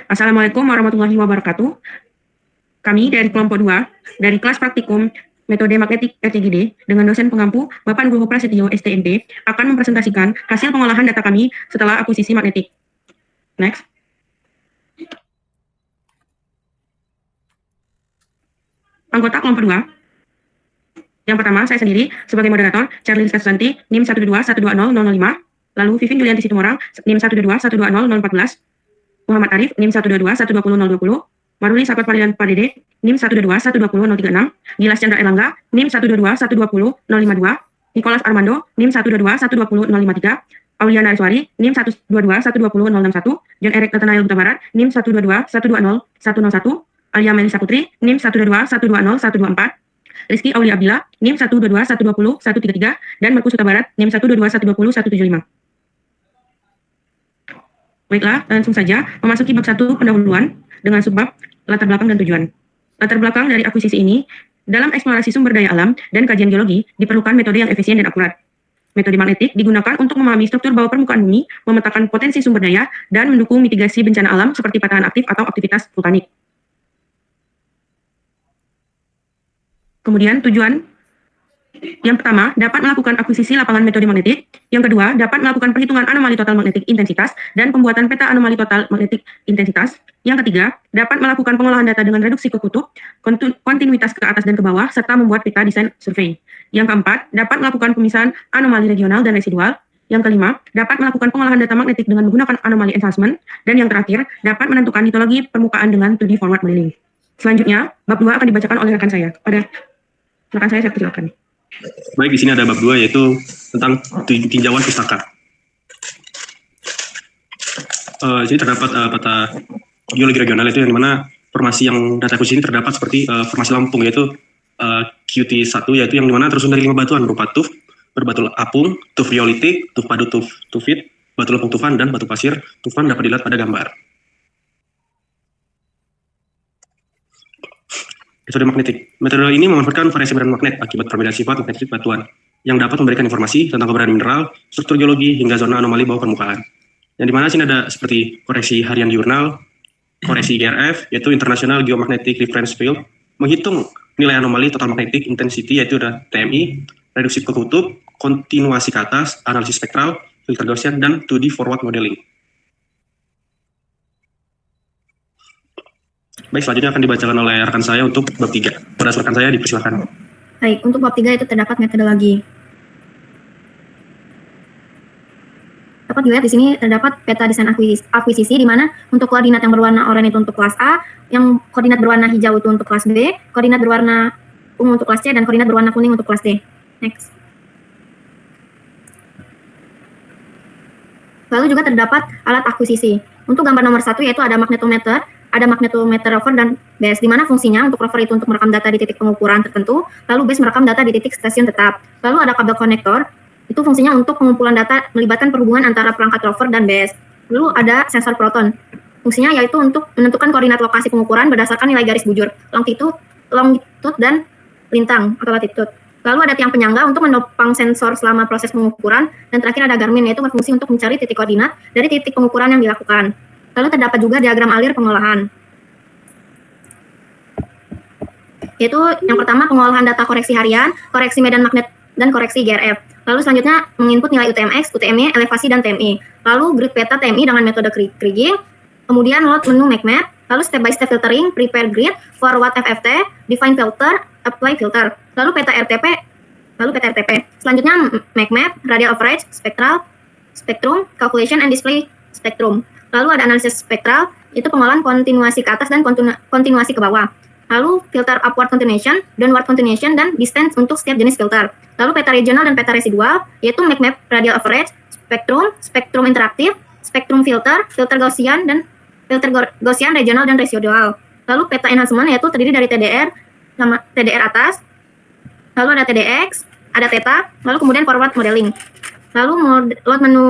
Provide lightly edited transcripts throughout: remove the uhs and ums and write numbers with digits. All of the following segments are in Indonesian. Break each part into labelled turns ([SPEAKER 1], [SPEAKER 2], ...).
[SPEAKER 1] Assalamualaikum warahmatullahi wabarakatuh. Kami dari kelompok 2, dari kelas praktikum metode magnetik RTGD dengan dosen pengampu Bapak Nugroho Prasetyo STMT akan mempresentasikan hasil pengolahan data kami setelah akuisisi magnetik. Next. Anggota kelompok 2. Yang pertama, saya sendiri sebagai moderator, Charlie Susanti, NIM 122120005, lalu Vivin Julianti Situmorang, NIM 122120014, Muhammad Arif, NIM 122120020, Maruli Sapat Palidan Padede, NIM 122120036, Gilas Chandra Erlangga, NIM 122120052, Nicholas Armando, NIM 122120053, Auliana Ariswari, NIM 122120061, John Eric Nathanael Buta Barat, NIM 122120101, Alia Melisa Putri, NIM 122120124, Rizky Aulia Abdillah, NIM 122120133, dan Markus Huta Barat, NIM 122120175. Baiklah, langsung saja memasuki bab 1 pendahuluan dengan subbab latar belakang dan tujuan. Latar belakang dari akuisisi ini, dalam eksplorasi sumber daya alam dan kajian geologi, diperlukan metode yang efisien dan akurat. Metode magnetik digunakan untuk memahami struktur bawah permukaan bumi, memetakan potensi sumber daya, dan mendukung mitigasi bencana alam seperti patahan aktif atau aktivitas vulkanik. Kemudian tujuan, yang pertama, dapat melakukan akuisisi lapangan metode magnetik. Yang kedua, dapat melakukan perhitungan anomali total magnetik intensitas dan pembuatan peta anomali total magnetik intensitas. Yang ketiga, dapat melakukan pengolahan data dengan reduksi ke kutub, kontinuitas ke atas dan ke bawah, serta membuat peta desain survei. Yang keempat, dapat melakukan pemisahan anomali regional dan residual. Yang kelima, dapat melakukan pengolahan data magnetik dengan menggunakan anomali enhancement. Dan yang terakhir, dapat menentukan litologi permukaan dengan 2D forward modeling. Selanjutnya, bab 2 akan dibacakan oleh rekan saya. Rekan saya persilakan.
[SPEAKER 2] Baik, di sini ada bab 2 yaitu tentang tinjauan pustaka. Di sini terdapat peta geologi regional itu yang dimana formasi yang data akuisisi ini terdapat seperti formasi Lampung yaitu QT1 yaitu yang dimana tersusun dari 5 batuan berupa tuf, berbatu apung, tuf riolitik, tuf padu tufit, batu lempung tufan, dan batu pasir tufan dapat dilihat pada gambar. Metode magnetik. Metode ini memanfaatkan variasi beran magnet akibat perbedaan sifat magnetik batuan yang dapat memberikan informasi tentang keberadaan mineral, struktur geologi, hingga zona anomali bawah permukaan. Yang dimana sini ada seperti koreksi harian diurnal, koreksi GRF, yaitu International Geomagnetic Reference Field, menghitung nilai anomali total magnetic intensity, yaitu ada TMI, reduksi ke kutub, kontinuasi ke atas, analisis spektral, filter Gaussian, dan 2D forward modeling. Baik, selanjutnya akan dibacakan oleh rekan saya untuk bab 3. Pada rekan saya dipersilakan.
[SPEAKER 3] Baik, untuk bab 3 itu terdapat metodologi. Dapat dilihat di sini terdapat peta desain akuisisi di mana untuk koordinat yang berwarna oranye itu untuk kelas A, yang koordinat berwarna hijau itu untuk kelas B, koordinat berwarna ungu untuk kelas C, dan koordinat berwarna kuning untuk kelas D. Next. Lalu juga terdapat alat akuisisi. Untuk gambar nomor 1 yaitu ada magnetometer rover dan base, di mana fungsinya untuk rover itu untuk merekam data di titik pengukuran tertentu, lalu base merekam data di titik stasiun tetap. Lalu ada kabel konektor, itu fungsinya untuk pengumpulan data melibatkan perhubungan antara perangkat rover dan base. Lalu ada sensor proton, fungsinya yaitu untuk menentukan koordinat lokasi pengukuran berdasarkan nilai garis bujur, longitude dan lintang atau latitude. Lalu ada tiang penyangga untuk menopang sensor selama proses pengukuran, dan terakhir ada Garmin yaitu berfungsi untuk mencari titik koordinat dari titik pengukuran yang dilakukan. Lalu terdapat juga diagram alir pengolahan. Yaitu yang pertama pengolahan data koreksi harian, koreksi medan magnet, dan koreksi GRF. Lalu selanjutnya menginput nilai UTMX, UTMY, elevasi, dan TMI. Lalu grid peta TMI dengan metode kriging. Kemudian load menu MacMap. Lalu step by step filtering, prepare grid, forward FFT, define filter, apply filter. Lalu peta RTP. Selanjutnya MacMap, radial average, spektrum, calculation and display spektrum. Lalu ada analisis spektral, itu pengolahan kontinuasi ke atas dan kontinuasi ke bawah. Lalu filter upward continuation, downward continuation, dan distance untuk setiap jenis filter. Lalu peta regional dan peta residual, yaitu MacMap radial average, spektrum interaktif, spektrum filter Gaussian, dan filter Gaussian regional dan residual. Lalu peta enhancement yaitu terdiri dari TDR, sama TDR atas, lalu ada TDX, ada theta, lalu kemudian forward modeling. Lalu load menu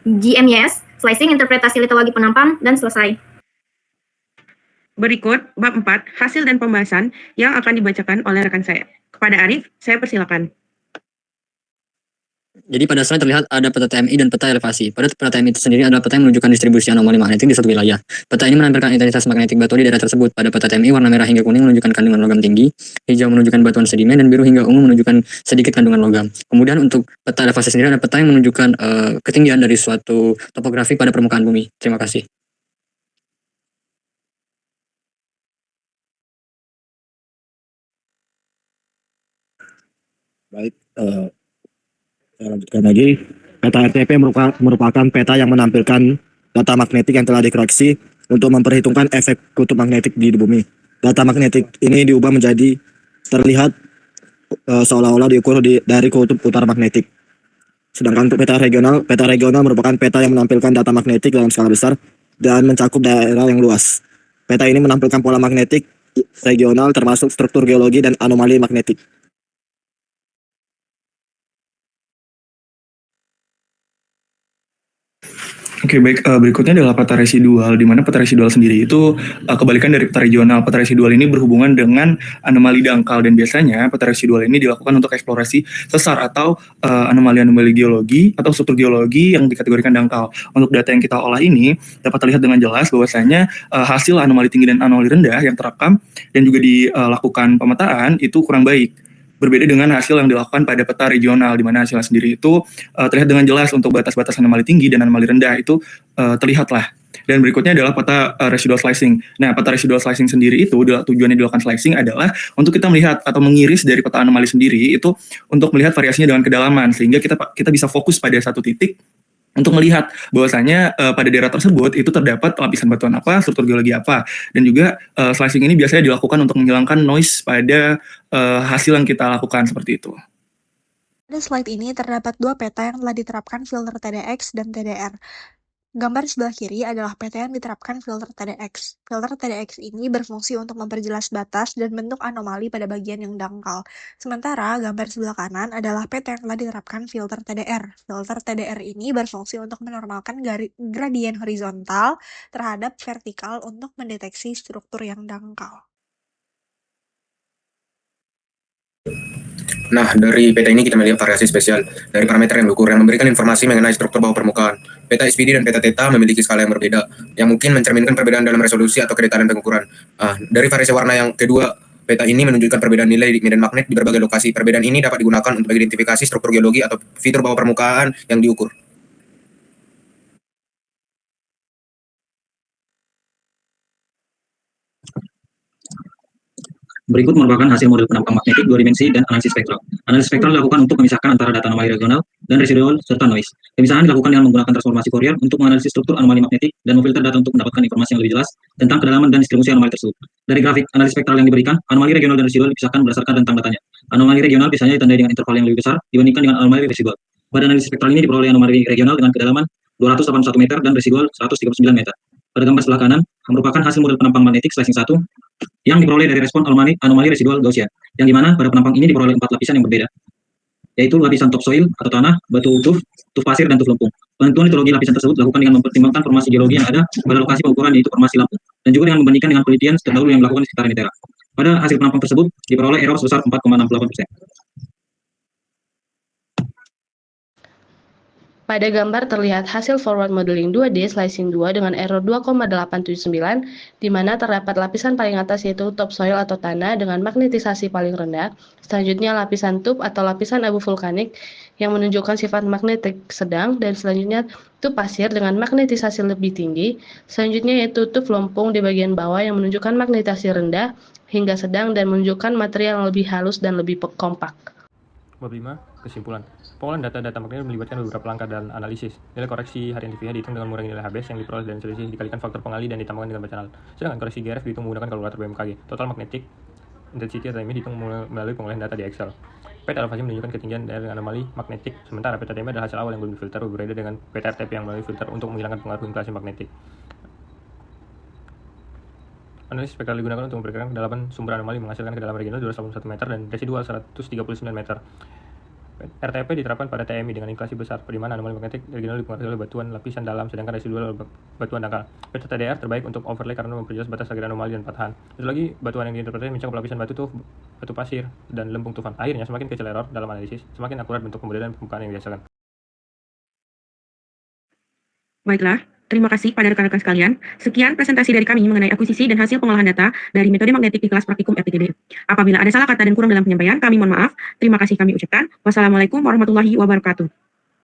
[SPEAKER 3] GMES, slicing, interpretasi litologi penampang, dan selesai.
[SPEAKER 1] Berikut bab 4, hasil dan pembahasan yang akan dibacakan oleh rekan saya. Kepada Arif, saya persilakan.
[SPEAKER 4] Jadi pada slide terlihat ada peta TMI dan peta elevasi. Pada peta TMI itu sendiri adalah peta yang menunjukkan distribusi anomali magnetik di suatu wilayah. Peta ini menampilkan intensitas magnetik batu di daerah tersebut. Pada peta TMI, warna merah hingga kuning menunjukkan kandungan logam tinggi, hijau menunjukkan batuan sedimen, dan biru hingga ungu menunjukkan sedikit kandungan logam. Kemudian untuk peta elevasi sendiri ada peta yang menunjukkan ketinggian dari suatu topografi pada permukaan bumi. Terima kasih.
[SPEAKER 5] Baik, saya lanjutkan lagi. Peta RTP merupakan peta yang menampilkan data magnetik yang telah dikoreksi untuk memperhitungkan efek kutub magnetik di bumi. Data magnetik ini diubah menjadi terlihat seolah-olah diukur dari kutub utara magnetik. Sedangkan untuk peta regional merupakan peta yang menampilkan data magnetik dalam skala besar dan mencakup daerah yang luas. Peta ini menampilkan pola magnetik regional termasuk struktur geologi dan anomali magnetik.
[SPEAKER 6] Oke, baik. Berikutnya adalah peta residual, di mana peta residual sendiri itu kebalikan dari peta regional. Peta residual ini berhubungan dengan anomali dangkal, dan biasanya peta residual ini dilakukan untuk eksplorasi sesar atau anomali-anomali geologi atau struktur geologi yang dikategorikan dangkal. Untuk data yang kita olah ini dapat terlihat dengan jelas bahwasanya hasil anomali tinggi dan anomali rendah yang terekam dan juga dilakukan pemetaan itu kurang baik. Berbeda dengan hasil yang dilakukan pada peta regional, di mana hasilnya sendiri itu terlihat dengan jelas untuk batas-batas anomali tinggi dan anomali rendah itu terlihatlah. Dan berikutnya adalah peta residual slicing. Nah, peta residual slicing sendiri itu tujuannya dilakukan slicing adalah untuk kita melihat atau mengiris dari peta anomali sendiri itu untuk melihat variasinya dengan kedalaman, sehingga kita bisa fokus pada satu titik untuk melihat bahwasanya pada daerah tersebut itu terdapat lapisan batuan apa, struktur geologi apa, dan juga slicing ini biasanya dilakukan untuk menghilangkan noise pada hasil yang kita lakukan seperti itu.
[SPEAKER 7] Pada slide ini terdapat dua peta yang telah diterapkan filter TDX dan TDR. Gambar sebelah kiri adalah peta yang diterapkan filter TDX. Filter TDX ini berfungsi untuk memperjelas batas dan bentuk anomali pada bagian yang dangkal. Sementara gambar sebelah kanan adalah peta yang telah diterapkan filter TDR. Filter TDR ini berfungsi untuk menormalkan gradien horizontal terhadap vertikal untuk mendeteksi struktur yang dangkal.
[SPEAKER 8] Nah, dari peta ini kita melihat variasi spesial dari parameter yang diukur yang memberikan informasi mengenai struktur bawah permukaan. Peta SPD dan peta Theta memiliki skala yang berbeda, yang mungkin mencerminkan perbedaan dalam resolusi atau kedetailan pengukuran. Dari variasi warna yang kedua, peta ini menunjukkan perbedaan nilai di medan magnet di berbagai lokasi. Perbedaan ini dapat digunakan untuk mengidentifikasi struktur geologi atau fitur bawah permukaan yang diukur.
[SPEAKER 9] Berikut merupakan hasil model penampang magnetik 2 dimensi dan analisis spektral. Analisis spektral dilakukan untuk memisahkan antara data anomali regional dan residual serta noise. Pemisahan dilakukan dengan menggunakan transformasi Fourier untuk menganalisis struktur anomali magnetik dan memfilter data untuk mendapatkan informasi yang lebih jelas tentang kedalaman dan distribusi anomali tersebut. Dari grafik analisis spektral yang diberikan, anomali regional dan residual dipisahkan berdasarkan rentang datanya. Anomali regional biasanya ditandai dengan interval yang lebih besar dibandingkan dengan anomali residual. Pada analisis spektral ini diperoleh anomali regional dengan kedalaman 281 meter dan residual 139 meter. Pada gambar sebelah kanan merupakan hasil model penampang magnetik slicing 1 yang diperoleh dari respon anomali residual Gaussian, yang dimana pada penampang ini diperoleh 4 lapisan yang berbeda, yaitu lapisan topsoil atau tanah, batu tuf pasir, dan tuf lempung. Penentuan litologi lapisan tersebut dilakukan dengan mempertimbangkan formasi geologi yang ada pada lokasi pengukuran, yaitu formasi Lampung, dan juga dengan membandingkan dengan penelitian terdahulu yang dilakukan di sekitar Nitera. Pada hasil penampang tersebut diperoleh error sebesar 4,68%.
[SPEAKER 10] Pada gambar terlihat hasil forward modeling 2D slicing 2 dengan error 2,879, di mana terdapat lapisan paling atas yaitu topsoil atau tanah dengan magnetisasi paling rendah, selanjutnya lapisan tub atau lapisan abu vulkanik yang menunjukkan sifat magnetik sedang, dan selanjutnya tub pasir dengan magnetisasi lebih tinggi, selanjutnya yaitu tub lempung di bagian bawah yang menunjukkan magnetisasi rendah hingga sedang dan menunjukkan material yang lebih halus dan lebih kompak.
[SPEAKER 11] Bab 5. Kesimpulan. Pengolahan data magnetik melibatkan beberapa langkah dan analisis. Nilai koreksi harian TVH dihitung dengan mengurangi nilai HBS yang diperoleh dan selisih dikalikan faktor pengali dan ditambahkan dengan bacaan alat. Sedangkan koreksi GRF dihitung menggunakan kalkulator BMKG. Total magnetic intensity atau TMI dihitung melalui pengolahan data di Excel. Peta elevasi menunjukkan ketinggian dari anomali magnetik, sementara peta TMI adalah hasil awal yang belum difilter, berbeda dengan peta RTP yang melalui filter untuk menghilangkan pengaruh inflasi magnetik. Analisis spektral digunakan untuk memperkirakan kedalaman sumber anomali, menghasilkan kedalaman regional 281 meter dan residual 139 meter. RTP diterapkan pada TMI dengan inklasi besar, di mana anomali magnetik regional dipengaruhi oleh batuan lapisan dalam, sedangkan residual oleh batuan dangkal. Peta TDR terbaik untuk overlay karena memperjelas batas agar anomali dan patahan. Itu lagi batuan yang diinterpretasi mencakup lapisan batu tuh batu pasir dan lempung tufan. Akhirnya semakin kecil error dalam analisis, semakin akurat bentuk pemberian permukaan yang dihasilkan.
[SPEAKER 1] Baiklah, terima kasih pada rekan-rekan sekalian. Sekian presentasi dari kami mengenai akuisisi dan hasil pengolahan data dari metode magnetik di kelas praktikum FTTD. Apabila ada salah kata dan kurang dalam penyampaian, kami mohon maaf. Terima kasih kami ucapkan. Wassalamualaikum warahmatullahi wabarakatuh.